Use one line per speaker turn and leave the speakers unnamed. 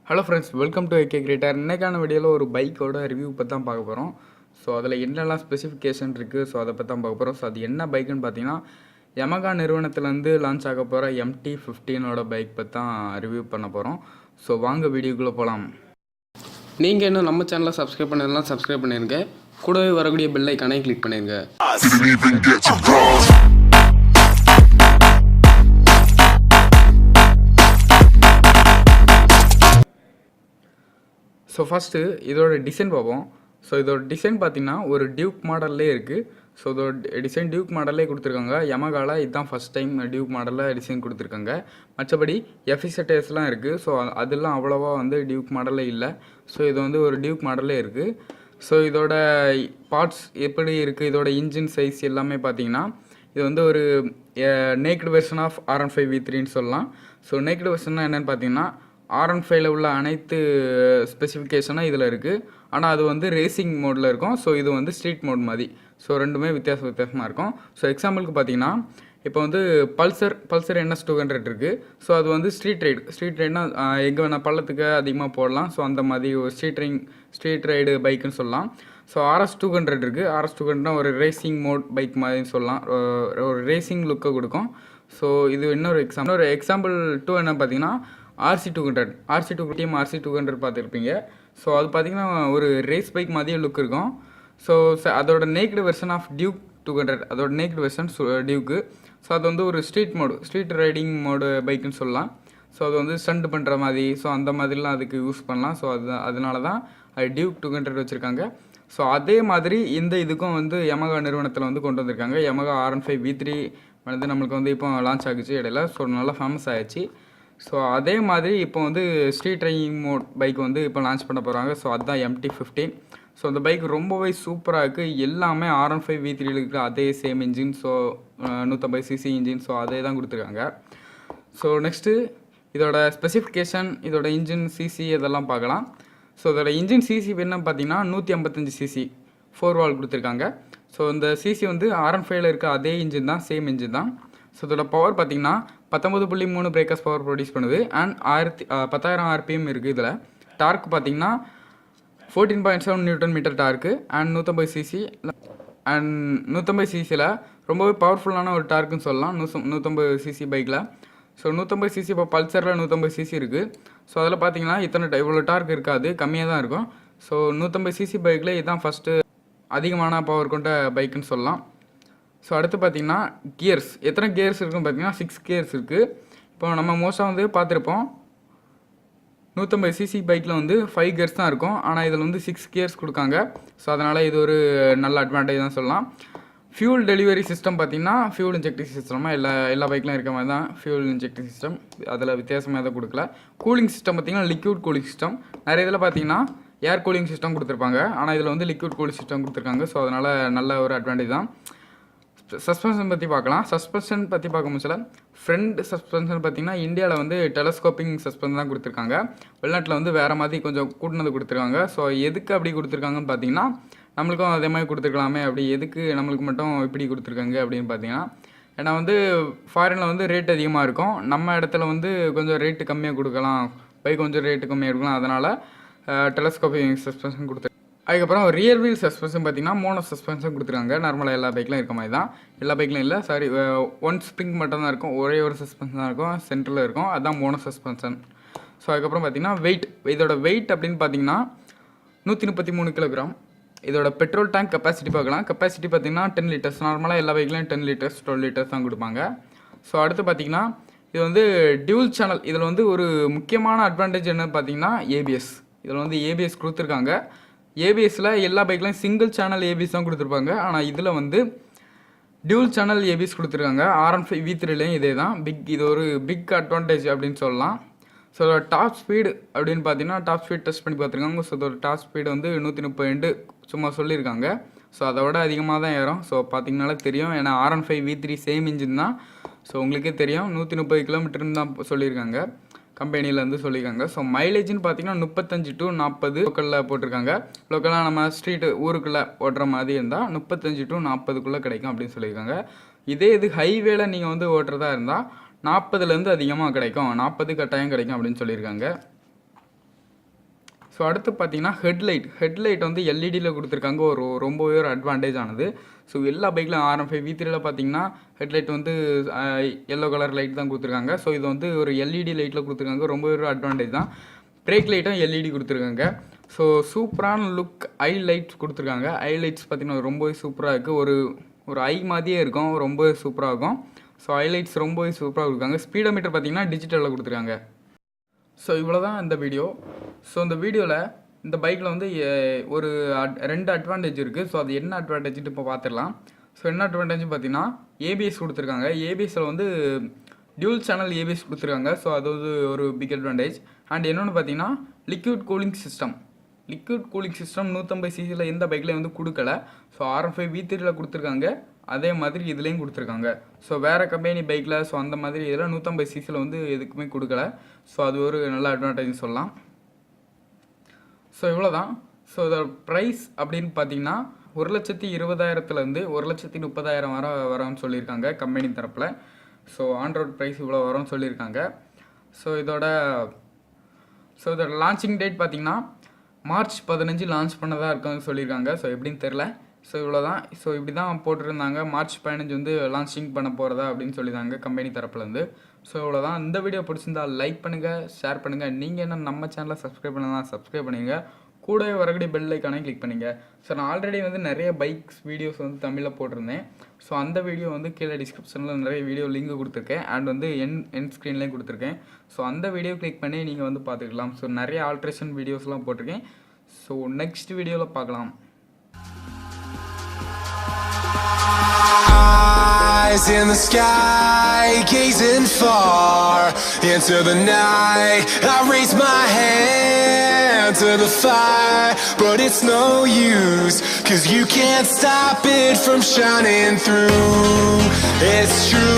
Hello friends, welcome to AK greater. இன்றைக்கான வீடியோவில் ஒரு பைக்கோட ரிவ்யூ பற்றி தான் பார்க்க போகிறோம். ஸோ அதில் என்னெல்லாம் ஸ்பெசிஃபிகேஷன் இருக்குது, ஸோ அதை பற்றி தான் பார்க்க போகிறோம். ஸோ அது என்ன பைக்குன்னு பார்த்தீங்கன்னா, யமகா நிறுவனத்துலேருந்து லான்ச் ஆக போகிற MT-15 பைக் பற்றி தான் ரிவ்யூ பண்ண போகிறோம். ஸோ வாங்க வீடியோக்குள்ளே போகலாம்.
நீங்கள் இன்னும் நம்ம சேனலை சப்ஸ்கிரைப் பண்ணதெல்லாம் சப்ஸ்கிரைப் பண்ணிடுங்க. கூடவே வரக்கூடிய பெல் ஐக்கானை கிளிக் பண்ணிடுங்க.
ஸோ ஃபஸ்ட்டு இதோட டிசைன் பார்ப்போம். ஸோ இதோட டிசைன் பார்த்திங்கன்னா ஒரு டியூக் மாடல்லே இருக்குது. ஸோ இதோட டிசைன் டியூக் மாடல்லே கொடுத்துருக்காங்க. யமகாவில் இதுதான் ஃபஸ்ட் டைம் டியூக் மாடலில் டிசைன் கொடுத்துருக்காங்க. மற்றபடி எஃபிசட்டர்ஸ்லாம் இருக்குது. ஸோ அதெல்லாம் அவ்வளோவா டியூக் மாடலே இல்லை. ஸோ இது ஒரு டியூக் மாடலே இருக்குது. ஸோ இதோட பார்ட்ஸ் எப்படி இருக்குது, இதோட இன்ஜின் சைஸ் எல்லாமே பார்த்திங்கன்னா இது ஒரு நேக்டு வெர்ஷன் ஆஃப் R15 V3ன்னு சொல்லலாம். ஸோ நேக்டு வெர்ஷன்னா என்னென்னு பார்த்தீங்கன்னா R15 உள்ள அனைத்து ஸ்பெசிஃபிகேஷனாக இதில் இருக்குது. ஆனால் அது ரேசிங் மோடில் இருக்கும். ஸோ இது ஸ்ட்ரீட் மோட் மாதிரி. ஸோ ரெண்டுமே வித்தியாசமாக இருக்கும். ஸோ எக்ஸாம்பிளுக்கு பார்த்தீங்கன்னா இப்போ பல்சர் NS 200 இருக்குது. ஸோ அது ஸ்ட்ரீட் ரைடுனா எங்கே வேணால் பள்ளத்துக்கு அதிகமாக போடலாம். ஸோ அந்த மாதிரி ஒரு ஸ்ட்ரீட் ரைடு பைக்குன்னு சொல்லலாம். ஸோ RS 200 இருக்குது. RS 200 ஒரு ரேசிங் மோட் பைக் மாதிரின்னு சொல்லலாம். ஒரு ரேசிங் லுக்கை கொடுக்கும். ஸோ இது இன்னொரு எக்ஸாம்பிள் 2 என்ன பார்த்தீங்கன்னா RC 200 டீம் RC 200 பார்த்துருப்பீங்க. ஸோ அது பார்த்திங்கன்னா ஒரு ரேஸ் பைக் மாதிரியே லுக் இருக்கும். ஸோ அதோட நேக்டு வெர்ஷன் ஆஃப் டியூக் 200, அதோட நேக்டு வெர்ஷன் டியூக்கு. ஸோ அது ஒரு ஸ்ட்ரீட் ரைடிங் மோடு பைக்குன்னு சொல்லலாம். ஸோ அது ஸ்டண்ட் பண்ணுற மாதிரி, ஸோ அந்த மாதிரிலாம் அதுக்கு யூஸ் பண்ணலாம். ஸோ அதனால தான் அது டியூக் 200 வச்சுருக்காங்க. ஸோ அதே மாதிரி இதுக்கும் யமகா நிறுவனத்தில் கொண்டு வந்திருக்காங்க. யமகா R15 V3 நம்மளுக்கு இப்போ லான்ச் ஆகிச்சு இடையில. ஸோ நல்லா ஃபேமஸ் ஆகிடுச்சு. ஸோ அதே மாதிரி இப்போ ஸ்ட்ரீட் ரைடிங் மோட் பைக் இப்போ லான்ச் பண்ண போகிறாங்க. ஸோ அதுதான் MT-15. ஸோ அந்த பைக் ரொம்பவே சூப்பராக இருக்குது. எல்லாமே R15 V3 இருக்கிற அதே same engine. So 150cc engine. So அதே தான் கொடுத்துருக்காங்க. ஸோ நெக்ஸ்ட்டு இதோட ஸ்பெசிஃபிகேஷன், இதோட இன்ஜின் சிசி இதெல்லாம் பார்க்கலாம். ஸோ இதோட இன்ஜின் சிசி என்ன பார்த்தீங்கன்னா 155cc 4 வால் கொடுத்துருக்காங்க. ஸோ இந்த சிசி R15 இருக்க அதே இன்ஜின் தான், சேம் இன்ஜின் தான். ஸோ இதோட பவர் பார்த்திங்கன்னா 19.3 பிரேக்கர்ஸ் பவர் ப்ரொடியூஸ் பண்ணுது. அண்ட் 10,000 RPM இருக்குது. இதில் டார்க் பார்த்திங்கன்னா 14.7 Nm torque and 150cc. And 150ccயில் ரொம்பவே பவர்ஃபுல்லான ஒரு டார்க்குன்னு சொல்லலாம் 150cc பைக்கில். ஸோ 150cc இப்போ பல்சரில் 150cc இருக்குது. ஸோ அதில் பார்த்தீங்கன்னா இவ்வளோ டார்க் இருக்காது, கம்மியாக தான் இருக்கும். ஸோ 150cc பைக்கில் இதுதான் ஃபஸ்ட்டு அதிகமான பவர் கொண்ட பைக்குன்னு சொல்லலாம். ஸோ அடுத்து பார்த்திங்கன்னா கியர்ஸ், எத்தனை கியர்ஸ் இருக்குன்னு பார்த்தீங்கன்னா 6 கியர்ஸ் இருக்குது. இப்போ நம்ம மோஸ்ட்டாக பார்த்துருப்போம் 150cc பைக்கில் 5 கியர்ஸ் தான் இருக்கும். ஆனால் இதில் 6 கியர்ஸ் கொடுக்காங்க. ஸோ அதனால் இது ஒரு நல்ல அட்வான்டேஜ் தான் சொல்லலாம். ஃபியூல் டெலிவரி சிஸ்டம் பார்த்திங்கன்னா ஃபியூல் இன்ஜெக்டிங் சிஸ்டமாக எல்லா பைக்லையும் இருக்க மாதிரி தான் ஃபியூல் இன்ஜெக்டிங் சிஸ்டம். அதில் வித்தியாசமாக எதுவும் கொடுக்கல. கூலிங் சிஸ்டம் பார்த்திங்கன்னா லிக்விட் கூலிங் சிஸ்டம். நிறைய இதில் பார்த்திங்கன்னா ஏர் கூலிங் சிஸ்டம் கொடுத்துருப்பாங்க. ஆனால் இதில் லிக்விட் கூலிங் சிஸ்டம் கொடுத்துருக்காங்க. ஸோ அதனால் நல்ல ஒரு அட்வான்டேஜ் தான். சஸ்பென்ஷன் பற்றி பார்க்கலாம். சஸ்பென்ஷன் பற்றி பார்க்க முடியல. ஃப்ரண்ட் சஸ்பென்ஷன் பார்த்திங்கன்னா இந்தியாவில் டெலஸ்கோப்பிங் சஸ்பென்ஷன் தான் கொடுத்துருக்காங்க. வெளிநாட்டில் வேறு மாதிரி கொஞ்சம் கூட்டினது கொடுத்துருக்காங்க. ஸோ எதுக்கு அப்படி கொடுத்துருக்காங்கன்னு பார்த்தீங்கன்னா நம்மளுக்கும் அதே மாதிரி கொடுத்துருக்கலாமே, அப்படி எதுக்கு நம்மளுக்கு மட்டும் இப்படி கொடுத்துருக்காங்க அப்படின்னு பார்த்தீங்கன்னா, ஏன்னா ஃபாரினில் ரேட் அதிகமாக இருக்கும். நம்ம இடத்துல கொஞ்சம் ரேட்டு கம்மியாக கொடுக்கலாம், பைக் கொஞ்சம் ரேட்டு கம்மியாக கொடுக்கலாம். அதனால் டெலஸ்கோப்பிங் சஸ்பென்ஷன் கொடுத்துருக்காங்க. அதுக்கப்புறம் ரியர் வீல் சஸ்பென்ஷன் பார்த்திங்கன்னா மோனோ சஸ்பென்ஷன் கொடுத்துருக்காங்க. நார்மலாக எல்லா பைக்லையும் இருக்க மாதிரி தான். எல்லா பைக்லையும் இல்லை, சாரி, ஒன் ஸ்ப்ரிங் மட்டும் தான் இருக்கும். ஒரே ஒரு சஸ்பென்ஷன் தான் இருக்கும், சென்டரில் இருக்கும். அதுதான் மோனோ சஸ்பென்ஷன். ஸோ அதுக்கப்புறம் பார்த்திங்கன்னா இதோட வெயிட் அப்படின்னு பார்த்தீங்கன்னா 133 கிலோகிராம். இதோட பெட்ரோல் டேங்க் கெப்பாசிட்டி பார்க்கலாம். கெப்பாசிட்டி பார்த்திங்கன்னா 10 லிட்டர்ஸ். நார்மலாக எல்லா பைக்லையும் 10 லிட்டர்ஸ் 12 லிட்டர்ஸ் தான் கொடுப்பாங்க. ஸோ அடுத்து பார்த்திங்கன்னா இது டியூல் சேனல். இதில் ஒரு முக்கியமான அட்வான்டேஜ் என்னன்னு பார்த்தீங்கன்னா ABS. இதில் ABS கொடுத்துருக்காங்க. ஏபிஎஸ்சில் எல்லா பைக்லையும் சிங்கிள் சேனல் ஏபிஎஸ் தான் கொடுத்துருப்பாங்க. ஆனால் இதில் டியூல் சேனல் ஏபிஎஸ் கொடுத்துருக்காங்க. R15 V3லையும் இதே தான். இது ஒரு பிக் அட்வான்டேஜ் அப்படின்னு சொல்லலாம். ஸோ டாப் ஸ்பீடு அப்படின்னு பார்த்தீங்கன்னா டாப் ஸ்பீட் டெஸ்ட் பண்ணி பார்த்துருக்காங்க. ஸோ அதோட டாப் ஸ்பீடு 132 சும்மா சொல்லியிருக்காங்க. ஸோ அதை விட அதிகமாக தான் ஏறும். ஸோ பார்த்தீங்கனாலே தெரியும், ஏன்னா R15 V3 சேம் இன்ஜின் தான். ஸோ உங்களுக்கே தெரியும் 130 கிலோமீட்டர்னு தான் சொல்லியிருக்காங்க, கம்பெனிலேருந்து சொல்லியிருக்காங்க. ஸோ மைலேஜ்னு பார்த்தீங்கன்னா 35 to 40 லோக்கலில் போட்டிருக்காங்க. லோக்கலாக நம்ம ஸ்ட்ரீட்டு ஊருக்குள்ளே ஓட்டுற மாதிரி இருந்தால் 35 to 40க்குள்ளே கிடைக்கும் அப்படின்னு சொல்லியிருக்காங்க. இது ஹைவேல நீங்கள் ஓட்டுறதா இருந்தால் 40லேருந்து அதிகமாக கிடைக்கும், 40 கட்டாயம் கிடைக்கும் அப்படின்னு சொல்லியிருக்காங்க. ஸோ அடுத்து பார்த்தீங்கன்னா ஹெட்லைட் வந்து எல்இடியில் கொடுத்துருக்காங்க, ரொம்பவே ஒரு அட்வான்டேஜ் ஆனது. ஸோ எல்லா பைக்கில் RM5 V3ல பார்த்தீங்கன்னா ஹெட்லைட் வந்து எல்லோ கலர் லைட் தான் கொடுத்துருக்காங்க. ஸோ இது வந்து ஒரு எல்இடி லைட்டில் கொடுத்துருக்காங்க, ரொம்பவே ஒரு அட்வான்டேஜ் தான். பிரேக் லைட்டும் எல்இடி கொடுத்துருக்காங்க. ஸோ சூப்பரான லுக் லைட்ஸ் கொடுத்துருக்காங்க. லைட்ஸ் பார்த்தீங்கன்னா ரொம்பவே சூப்பராக இருக்குது, ஒரு ஐ மாதிரியே இருக்கும், ரொம்பவே சூப்பராக இருக்கும். ஸோ ஹைலைட்ஸ் ரொம்பவே சூப்பராக கொடுக்காங்க. ஸ்பீடோமீட்டர் பார்த்தீங்கன்னா டிஜிட்டலில் கொடுத்துருக்காங்க. ஸோ இவ்வளோ தான் இந்த வீடியோ. ஸோ இந்த வீடியோவில் இந்த பைக்கில் வந்து ஒரு 2 அட்வான்டேஜ் இருக்குது. ஸோ அது என்ன அட்வான்டேஜ்ட்டு இப்போ பார்த்துடலாம். ஸோ என்ன அட்வான்டேஜ் பார்த்தீங்கன்னா ஏபிஎஸ் கொடுத்துருக்காங்க. ஏபிஎஸ்சில் வந்து டியூல் சேனல் ஏபிஎஸ் கொடுத்துருக்காங்க. ஸோ அது ஒரு பிக் அட்வான்டேஜ். அண்ட் இன்னொன்று பார்த்தீங்கன்னா லிக்விட் கூலிங் சிஸ்டம் 150 சிசியில் எந்த பைக்லேயும் வந்து கொடுக்கல. ஸோ RM5 V3ல கொடுத்துருக்காங்க, அதே மாதிரி இதுலேயும் கொடுத்துருக்காங்க. ஸோ வேறு கம்பெனி பைக்கில் ஸோ அந்த மாதிரி இதில் 150 சிசியில் வந்து எதுக்குமே கொடுக்கல. ஸோ அது ஒரு நல்ல அட்வான்டேஜ் சொல்லலாம். ஸோ இவ்வளோ தான். ஸோ இதோட ப்ரைஸ் அப்படின்னு பார்த்தீங்கன்னா 1,20,000 1,30,000 வரும்னு சொல்லியிருக்காங்க கம்பெனி தரப்பில். ஸோ ஆன் ரோட் ப்ரைஸ் இவ்வளோ வரும்னு சொல்லியிருக்காங்க. ஸோ இதோட லான்ச்சிங் டேட் பார்த்தீங்கன்னா மார்ச் 15 லான்ச் பண்ணதாக இருக்குன்னு சொல்லியிருக்காங்க. ஸோ எப்படின்னு தெரில. ஸோ இவ்வளோ தான். ஸோ இப்படி தான் போட்டிருந்தாங்க, மார்ச் 15 வந்து லான்ச்சிங் பண்ண போகிறதா அப்படின்னு சொல்லியிருந்தாங்க கம்பெனி தரப்புலேருந்து. ஸோ இவ்வளோ தான். இந்த வீடியோ பிடிச்சிருந்தா லைக் பண்ணுங்கள், ஷேர் பண்ணுங்கள். நீங்கள் என்ன நம்ம சேனலை சப்ஸ்கிரைப் பண்ணலாம், சப்ஸ்கிரைப் பண்ணுங்க. கூடவே வரக்கூடிய பெல் ஐக்கானே கிளிக் பண்ணிங்க. ஸோ நான் ஆல்ரெடி வந்து நிறைய பைக்ஸ் வீடியோஸ் வந்து தமிழில் போட்டிருந்தேன். ஸோ அந்த வீடியோ வந்து கீழே டிஸ்கிரிப்ஷனில் நிறைய வீடியோ லிங்க் கொடுத்துருக்கேன். அண்ட் வந்து என் ஸ்க்ரீன்லேயும் கொடுத்துருக்கேன். ஸோ அந்த வீடியோ கிளிக் பண்ணி நீங்கள் வந்து பார்த்துக்கலாம். ஸோ நிறைய ஆல்ட்ரேஷன் வீடியோஸ்லாம் போட்டிருக்கேன். ஸோ நெக்ஸ்ட் வீடியோவில் பார்க்கலாம்.
Eyes in the sky, gazing far into the night. I raise my hand to the fire, but it's no use, 'cause you can't stop it from shining through. It's true.